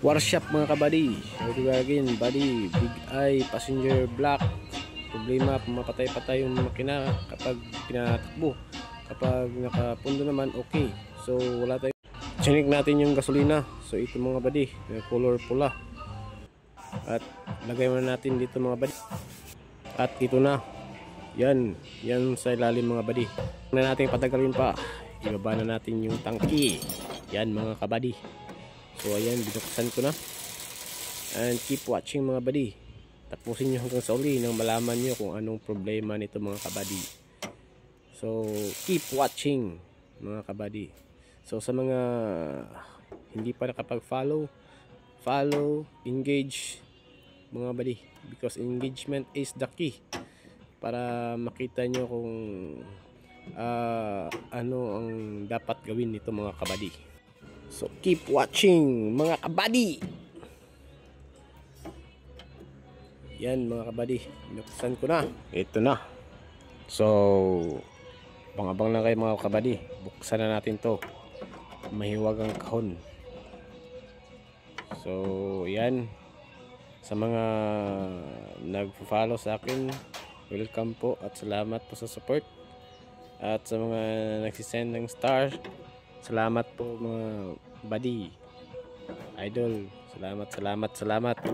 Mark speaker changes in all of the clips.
Speaker 1: Workshop mga kabady. So again, body, big eye, passenger block. Problema, mapatay-patay yung makina kapag pinatakbo. Kapag nakapundo naman, okay. So wala tayo. Check natin yung gasolina. So ito mga body, color pula. At lagay muna natin dito mga body. At ito na. Yan sa ilalim mga body. Huwag na natin patagalin pa. Ibaba na natin yung tangki. Yan mga kabady. So ayan, binuksan ko na. And keep watching mga buddy. Tapusin nyo hanggang sa uli nang malaman nyo kung anong problema nito mga kabady. So keep watching mga kabady. So sa mga hindi pa nakapag-follow, follow, engage mga buddy. Because engagement is the key. Para makita nyo kung ano ang dapat gawin nito mga kabady. So keep watching mga kabady. Yan mga kabady, binuksan ko na. Ito na. So abang-abang lang kayo mga kabady. Buksan na natin to. Mahiwag ang kahon. So yan. Sa mga nag-follow sa akin, welcome po at salamat po sa support. At sa mga nagsisend ng star, salamat po mga buddy, idol. Salamat.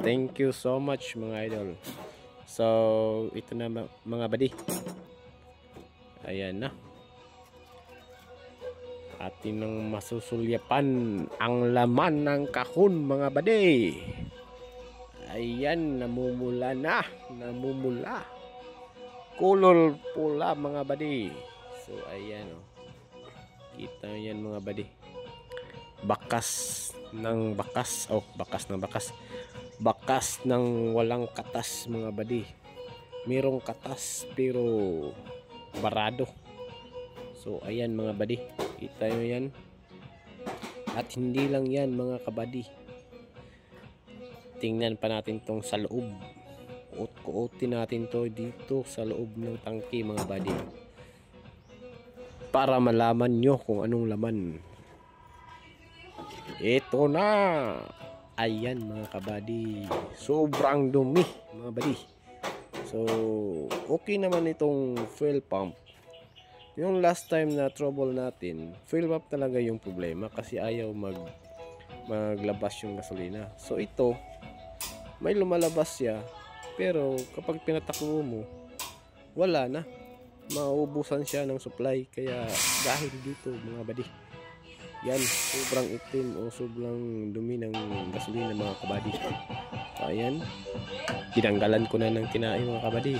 Speaker 1: Thank you so much mga idol. So ito na mga buddy. Ayan na. Atin nang masusulyapan ang laman ng kahon mga buddy. Ayan, namumula. Color pula mga buddy. So ayan oh. Kita yan mga buddy. Bakas ng walang katas mga buddy. Merong katas pero barado. So ayan mga buddy. Kita nyo yan. At hindi lang yan mga kabady. Tingnan pa natin tong sa loob. Kuotin natin to dito sa loob ng tangke mga buddy. Para malaman nyo kung anong laman. Ito na. Ayan mga kabady. Sobrang dumi mga buddy. So okay naman itong fuel pump. Yung last time na trouble natin, fuel pump talaga yung problema kasi ayaw maglabas yung gasolina. So ito, may lumalabas siya, pero kapag pinatakbo mo, wala na. Maubusan siya ng supply. Kaya dahil dito mga buddy, yan, sobrang itim o sobrang dumi ng gasolina mga kabady. So ayan, tinanggalan ko na ng kinain mga kabady.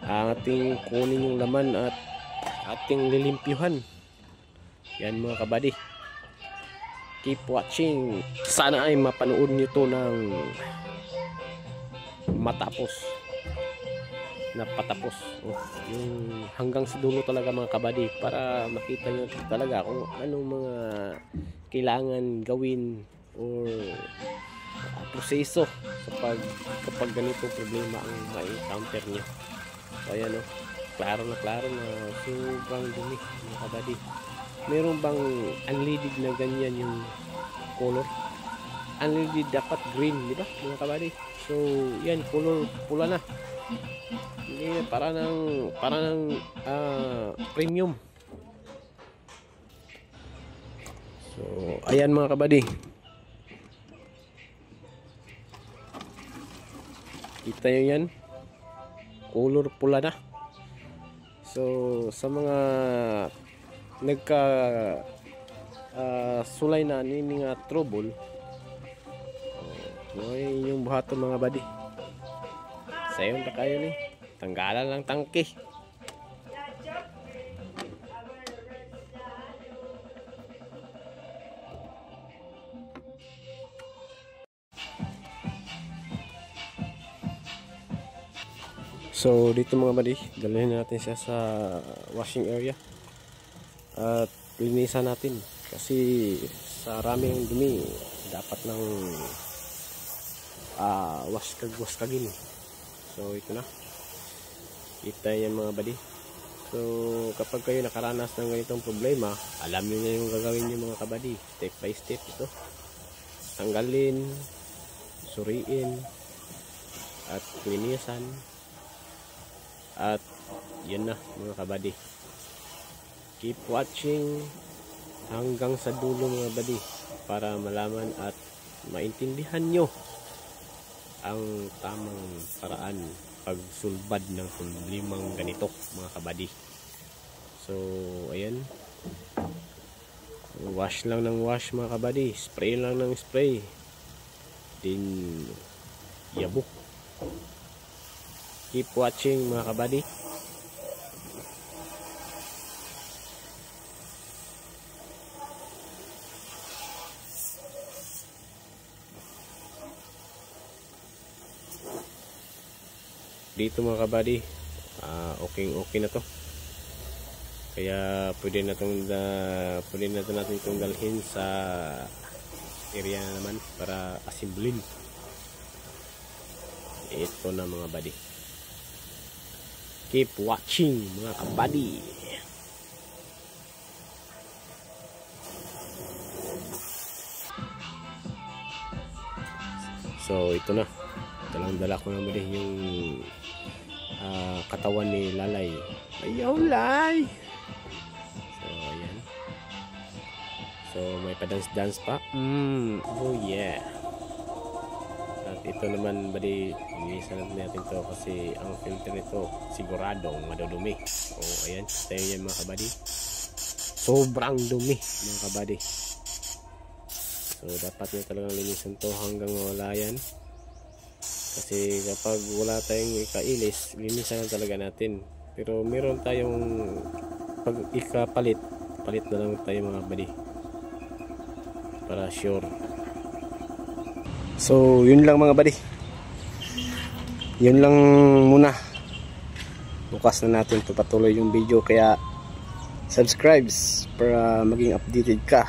Speaker 1: Ating kunin yung laman at ating lilimpyuhan. Yan mga kabady. Keep watching. Sana ay mapanood nyo to ng patapos. Yung hanggang sa dulo talaga mga kabady, para makita nyo talaga kung anong mga kailangan gawin or proseso kapag ganito problema ang ma-encounter nyo. So ayan o, klaro na sobrang dumi mga kabady. Meron bang unleaded na ganyan yung color? Unleaded dapat green, di ba mga kabady? So yan, color pula na. Hindi, para ng premium. So ayan mga kabady, kita nyo yan, color pula na. So sa mga nagka sulay na nini nga trouble, ay yung buhaton mga buddy. Sayon na kayo ni, tanggalan lang tangke. So dito mga buddy, dalhin natin siya sa washing area at linisan natin kasi sa raming dumi dapat ng waskagin. So ito na, kita yan mga buddy. So kapag kayo nakaranas ng ganitong problema, alam niyo na yung gagawin niyo mga kabady, step by step ito. tanggalin, suriin, at linisan. At yun na mga kabady. Keep watching hanggang sa dulo mga kabady para malaman at maintindihan nyo ang tamang paraan pagsulbad ng problemang ganito mga kabady. So ayan, wash lang ng wash mga kabady, spray lang ng spray, din yabok. Keep watching mga kabady. Dito mga kabady, okay na to. Kaya pwede na natin itong dalhin sa area naman para asimblin. Ito na mga buddy. Keep watching mga kabady. So ito na, dalang-dala ko na muli yung katawan ni Lalay. Ayaw Lay. So ayan. So may pa-dance pa. Oh yeah. At ito naman buddy, inisan natin to kasi ang filter nito siguradong madudumi. Oh ayan, tayo yan mga kabady. Sobrang dumi mga kabady. So dapat nyo talagang linisan to hanggang wala yan. Kasi kapag wala tayong ikailis, linisan na talaga natin. Pero meron tayong pag ikapalit, palit na lang tayo mga buddy para sure. So yun lang mga buddy, yun lang muna. Bukas na natin patuloy yung video, kaya subscribe para maging updated ka.